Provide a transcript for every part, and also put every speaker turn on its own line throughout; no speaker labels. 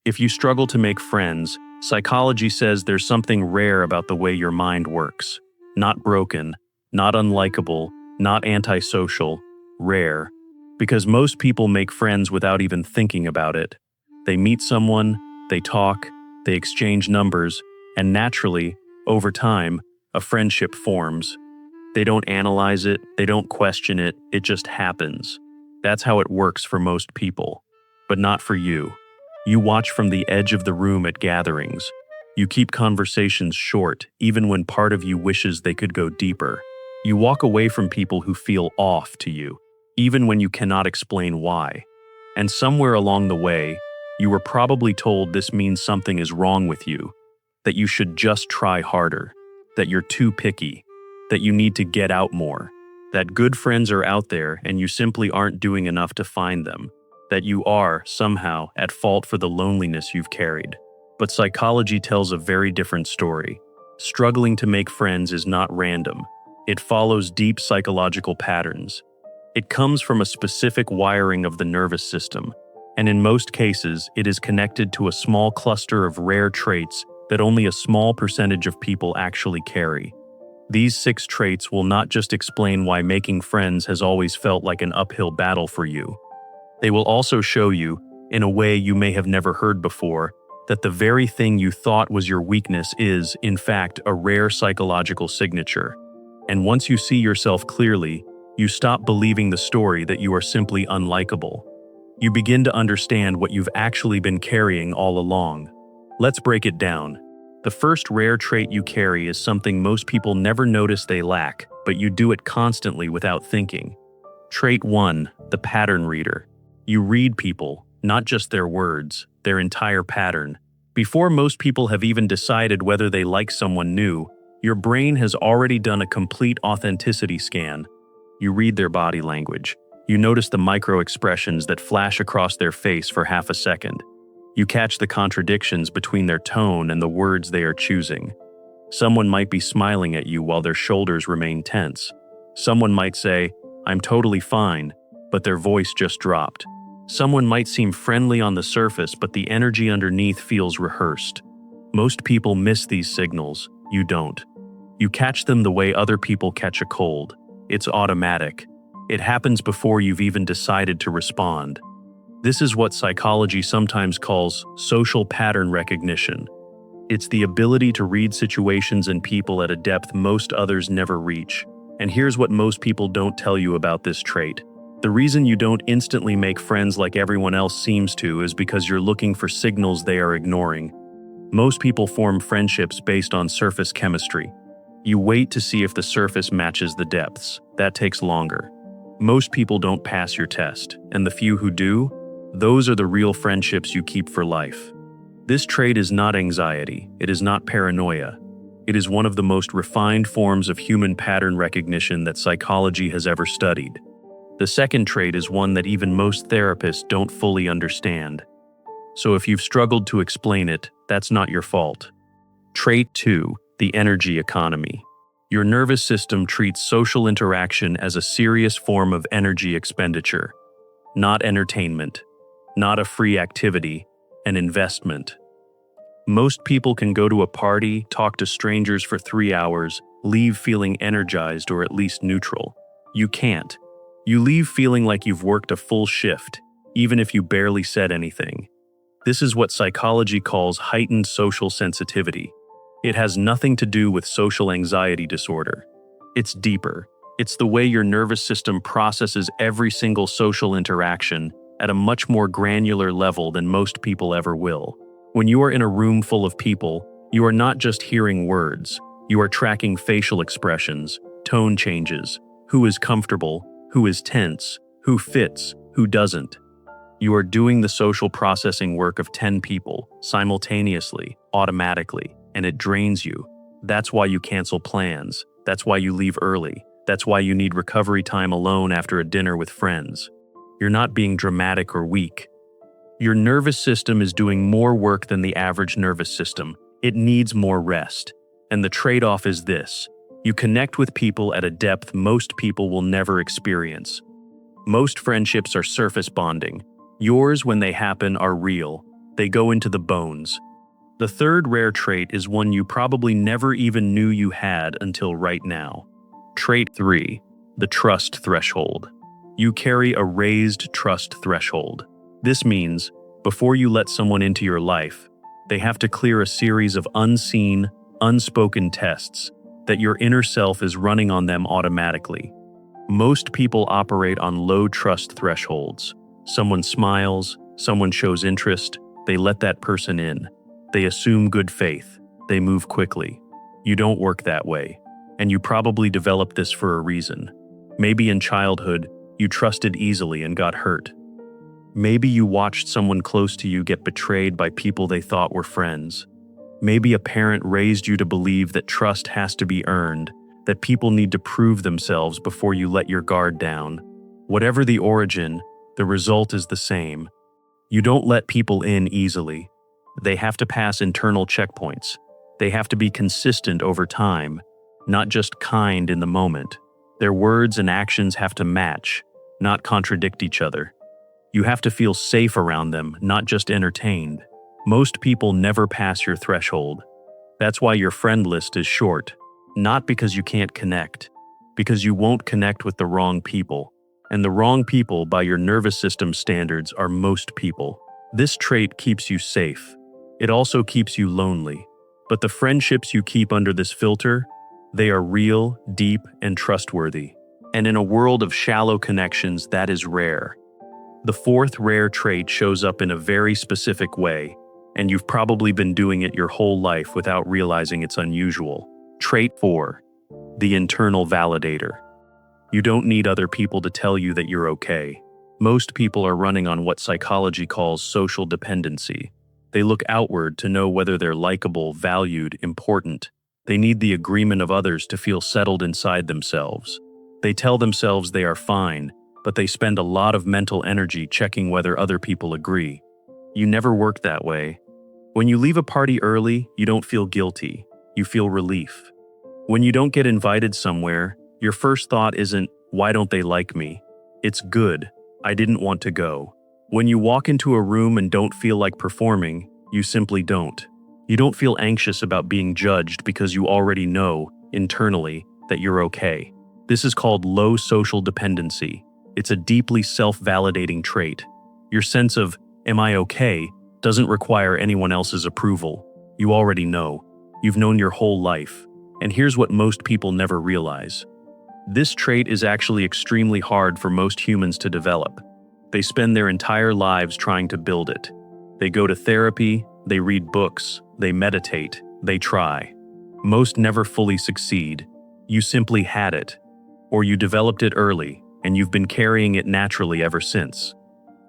If you struggle to make friends, psychology says there's something rare about the way your mind works. Not broken, not unlikable, not antisocial, rare. Because most people make friends without even thinking about it. They meet someone, they talk, they exchange numbers, and naturally, over time, a friendship forms. They don't analyze it, they don't question it, it just happens. That's how it works for most people. But not for you. You watch from the edge of the room at gatherings. You keep conversations short, even when part of you wishes they could go deeper. You walk away from people who feel off to you, even when you cannot explain why. And somewhere along the way, you were probably told this means something is wrong with you, that you should just try harder, that you're too picky, that you need to get out more, that good friends are out there and you simply aren't doing enough to find them, that you are, somehow, at fault for the loneliness you've carried. But psychology tells a very different story. Struggling to make friends is not random. It follows deep psychological patterns. It comes from a specific wiring of the nervous system, and in most cases, it is connected to a small cluster of rare traits that only a small percentage of people actually carry. These 6 traits will not just explain why making friends has always felt like an uphill battle for you. They will also show you, in a way you may have never heard before, that the very thing you thought was your weakness is, in fact, a rare psychological signature. And once you see yourself clearly, you stop believing the story that you are simply unlikable. You begin to understand what you've actually been carrying all along. Let's break it down. The first rare trait you carry is something most people never notice they lack, but you do it constantly without thinking. Trait 1, the pattern reader. You read people, not just their words, their entire pattern. Before most people have even decided whether they like someone new, your brain has already done a complete authenticity scan. You read their body language. You notice the micro-expressions that flash across their face for half a second. You catch the contradictions between their tone and the words they are choosing. Someone might be smiling at you while their shoulders remain tense. Someone might say, "I'm totally fine," but their voice just dropped. Someone might seem friendly on the surface, but the energy underneath feels rehearsed. Most people miss these signals. You don't. You catch them the way other people catch a cold. It's automatic. It happens before you've even decided to respond. This is what psychology sometimes calls social pattern recognition. It's the ability to read situations and people at a depth most others never reach. And here's what most people don't tell you about this trait. The reason you don't instantly make friends like everyone else seems to is because you're looking for signals they are ignoring. Most people form friendships based on surface chemistry. You wait to see if the surface matches the depths. That takes longer. Most people don't pass your test, and the few who do, those are the real friendships you keep for life. This trait is not anxiety, it is not paranoia. It is one of the most refined forms of human pattern recognition that psychology has ever studied. The second trait is one that even most therapists don't fully understand. So if you've struggled to explain it, that's not your fault. Trait 2, the energy economy. Your nervous system treats social interaction as a serious form of energy expenditure, not entertainment, not a free activity, an investment. Most people can go to a party, talk to strangers for 3 hours, leave feeling energized or at least neutral. You can't. You leave feeling like you've worked a full shift, even if you barely said anything. This is what psychology calls heightened social sensitivity. It has nothing to do with social anxiety disorder. It's deeper. It's the way your nervous system processes every single social interaction at a much more granular level than most people ever will. When you are in a room full of people, you are not just hearing words. You are tracking facial expressions, tone changes, who is comfortable, who is tense, who fits, who doesn't. You are doing the social processing work of 10 people, simultaneously, automatically, and it drains you. That's why you cancel plans. That's why you leave early. That's why you need recovery time alone after a dinner with friends. You're not being dramatic or weak. Your nervous system is doing more work than the average nervous system. It needs more rest. And the trade-off is this. You connect with people at a depth most people will never experience. Most friendships are surface bonding. Yours, when they happen, are real. They go into the bones. The third rare trait is one you probably never even knew you had until right now. Trait 3. The trust threshold. You carry a raised trust threshold. This means, before you let someone into your life, they have to clear a series of unseen, unspoken tests that your inner self is running on them automatically. Most people operate on low trust thresholds. Someone smiles, someone shows interest, they let that person in. They assume good faith. They move quickly. You don't work that way, and you probably developed this for a reason. Maybe in childhood, you trusted easily and got hurt. Maybe you watched someone close to you get betrayed by people they thought were friends. Maybe a parent raised you to believe that trust has to be earned, that people need to prove themselves before you let your guard down. Whatever the origin, the result is the same. You don't let people in easily. They have to pass internal checkpoints. They have to be consistent over time, not just kind in the moment. Their words and actions have to match, not contradict each other. You have to feel safe around them, not just entertained. Most people never pass your threshold. That's why your friend list is short. Not because you can't connect, because you won't connect with the wrong people. And the wrong people, by your nervous system standards, are most people. This trait keeps you safe. It also keeps you lonely. But the friendships you keep under this filter, they are real, deep, and trustworthy. And in a world of shallow connections, that is rare. The fourth rare trait shows up in a very specific way, and you've probably been doing it your whole life without realizing it's unusual. Trait 4. The internal validator. You don't need other people to tell you that you're okay. Most people are running on what psychology calls social dependency. They look outward to know whether they're likable, valued, important. They need the agreement of others to feel settled inside themselves. They tell themselves they are fine, but they spend a lot of mental energy checking whether other people agree. You never work that way. When you leave a party early, you don't feel guilty. You feel relief. When you don't get invited somewhere, your first thought isn't, "Why don't they like me?" It's, "Good, I didn't want to go." When you walk into a room and don't feel like performing, you simply don't. You don't feel anxious about being judged because you already know, internally, that you're okay. This is called low social dependency. It's a deeply self-validating trait. Your sense of, "Am I okay?" doesn't require anyone else's approval. You already know. You've known your whole life. And here's what most people never realize. This trait is actually extremely hard for most humans to develop. They spend their entire lives trying to build it. They go to therapy, they read books, they meditate, they try. Most never fully succeed. You simply had it. Or you developed it early, and you've been carrying it naturally ever since.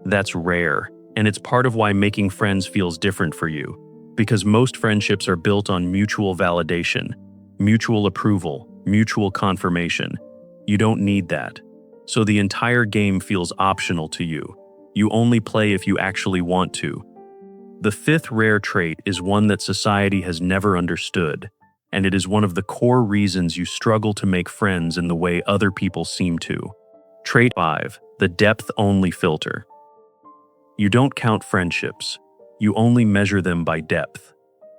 That's rare, and it's part of why making friends feels different for you. Because most friendships are built on mutual validation, mutual approval, mutual confirmation. You don't need that. So the entire game feels optional to you. You only play if you actually want to. The fifth rare trait is one that society has never understood, and it is one of the core reasons you struggle to make friends in the way other people seem to. Trait 5. The depth-only filter. You don't count friendships. You only measure them by depth.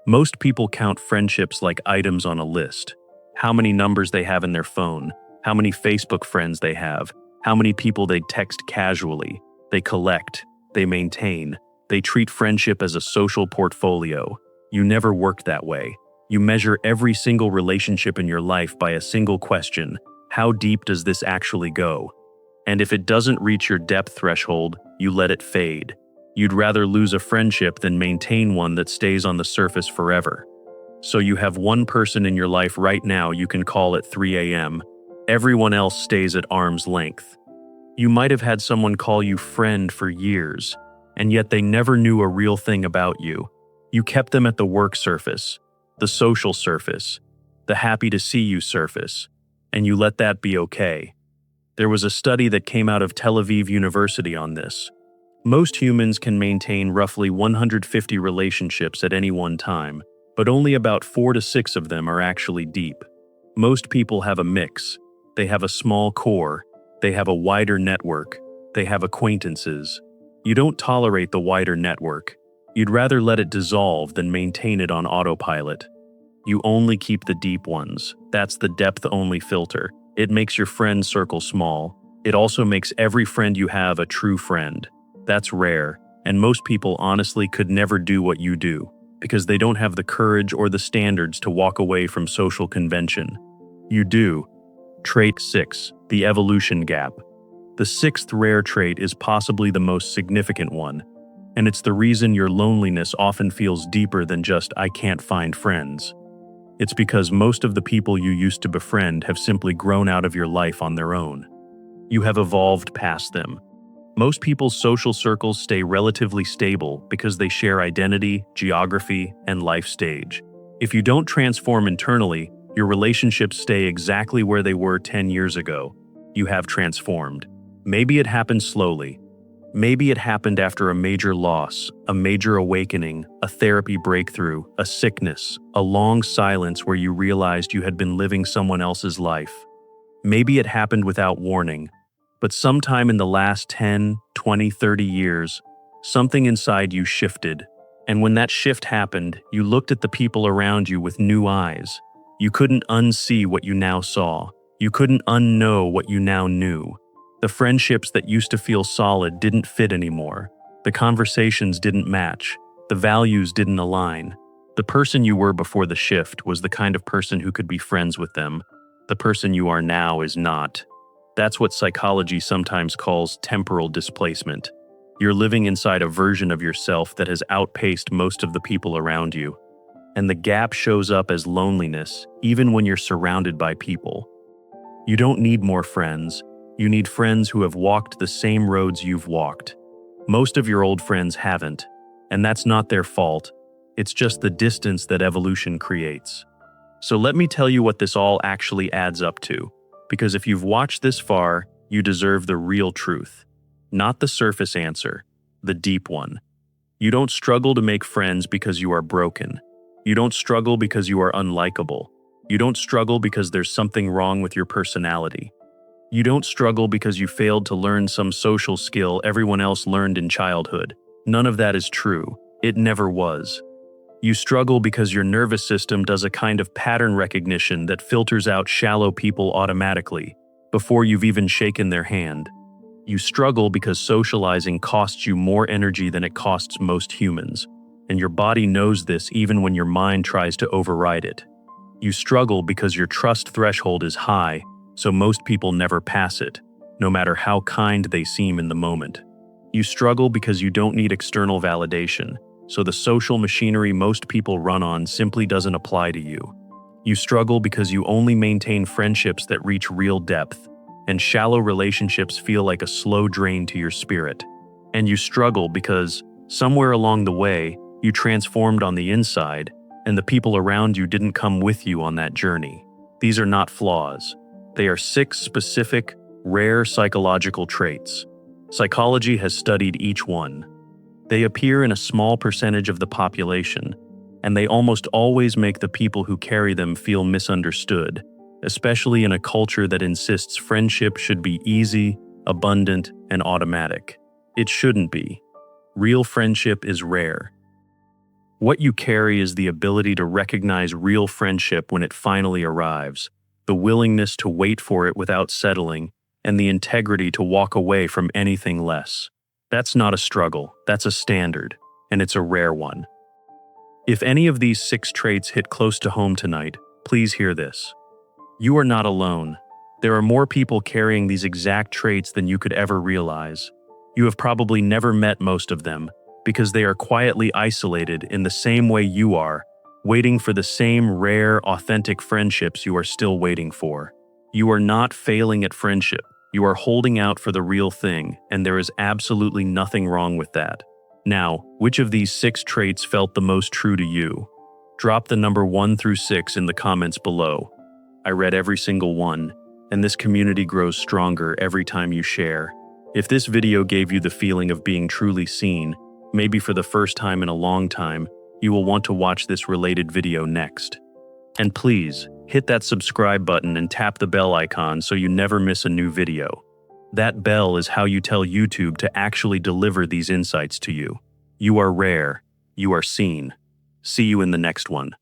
Most people count friendships like items on a list. How many numbers they have in their phone, how many Facebook friends they have, how many people they text casually. They collect, they maintain, they treat friendship as a social portfolio. You never work that way. You measure every single relationship in your life by a single question: how deep does this actually go? And if it doesn't reach your depth threshold, you let it fade. You'd rather lose a friendship than maintain one that stays on the surface forever. So you have one person in your life right now you can call at 3 a.m. Everyone else stays at arm's length. You might have had someone call you friend for years, and yet they never knew a real thing about you. You kept them at the work surface, the social surface, the happy to see you surface, and you let that be okay. There was a study that came out of Tel Aviv University on this. Most humans can maintain roughly 150 relationships at any one time, but only about 4 to 6 of them are actually deep. Most people have a mix. They have a small core. They have a wider network. They have acquaintances. You don't tolerate the wider network. You'd rather let it dissolve than maintain it on autopilot. You only keep the deep ones. That's the depth-only filter. It makes your friend circle small. It also makes every friend you have a true friend. That's rare, and most people honestly could never do what you do, because they don't have the courage or the standards to walk away from social convention. You do. Trait 6, the evolution gap. The sixth rare trait is possibly the most significant one, and it's the reason your loneliness often feels deeper than just "I can't find friends." It's because most of the people you used to befriend have simply grown out of your life on their own. You have evolved past them. Most people's social circles stay relatively stable because they share identity, geography, and life stage. If you don't transform internally, your relationships stay exactly where they were 10 years ago. You have transformed. Maybe it happened slowly. Maybe it happened after a major loss, a major awakening, a therapy breakthrough, a sickness, a long silence where you realized you had been living someone else's life. Maybe it happened without warning, but sometime in the last 10, 20, 30 years, something inside you shifted. And when that shift happened, you looked at the people around you with new eyes. You couldn't unsee what you now saw. You couldn't unknow what you now knew. The friendships that used to feel solid didn't fit anymore. The conversations didn't match. The values didn't align. The person you were before the shift was the kind of person who could be friends with them. The person you are now is not. That's what psychology sometimes calls temporal displacement. You're living inside a version of yourself that has outpaced most of the people around you. And the gap shows up as loneliness, even when you're surrounded by people. You don't need more friends. You need friends who have walked the same roads you've walked. Most of your old friends haven't, and that's not their fault. It's just the distance that evolution creates. So let me tell you what this all actually adds up to, because if you've watched this far, you deserve the real truth. Not the surface answer, the deep one. You don't struggle to make friends because you are broken. You don't struggle because you are unlikable. You don't struggle because there's something wrong with your personality. You don't struggle because you failed to learn some social skill everyone else learned in childhood. None of that is true. It never was. You struggle because your nervous system does a kind of pattern recognition that filters out shallow people automatically, before you've even shaken their hand. You struggle because socializing costs you more energy than it costs most humans, and your body knows this even when your mind tries to override it. You struggle because your trust threshold is high, so most people never pass it, no matter how kind they seem in the moment. You struggle because you don't need external validation, so the social machinery most people run on simply doesn't apply to you. You struggle because you only maintain friendships that reach real depth, and shallow relationships feel like a slow drain to your spirit. And you struggle because, somewhere along the way, you transformed on the inside, and the people around you didn't come with you on that journey. These are not flaws. They are 6 specific, rare psychological traits. Psychology has studied each one. They appear in a small percentage of the population, and they almost always make the people who carry them feel misunderstood, especially in a culture that insists friendship should be easy, abundant, and automatic. It shouldn't be. Real friendship is rare. What you carry is the ability to recognize real friendship when it finally arrives, the willingness to wait for it without settling, and the integrity to walk away from anything less. That's not a struggle, that's a standard, and it's a rare one. If any of these 6 traits hit close to home tonight, please hear this. You are not alone. There are more people carrying these exact traits than you could ever realize. You have probably never met most of them, because they are quietly isolated in the same way you are, waiting for the same rare, authentic friendships you are still waiting for. You are not failing at friendship. You are holding out for the real thing, and there is absolutely nothing wrong with that. Now, which of these 6 traits felt the most true to you? Drop the number 1 through 6 in the comments below. I read every single one, and this community grows stronger every time you share. If this video gave you the feeling of being truly seen, maybe for the first time in a long time, you will want to watch this related video next. And please, hit that subscribe button and tap the bell icon so you never miss a new video. That bell is how you tell YouTube to actually deliver these insights to you. You are rare, You are seen. See you in the next one.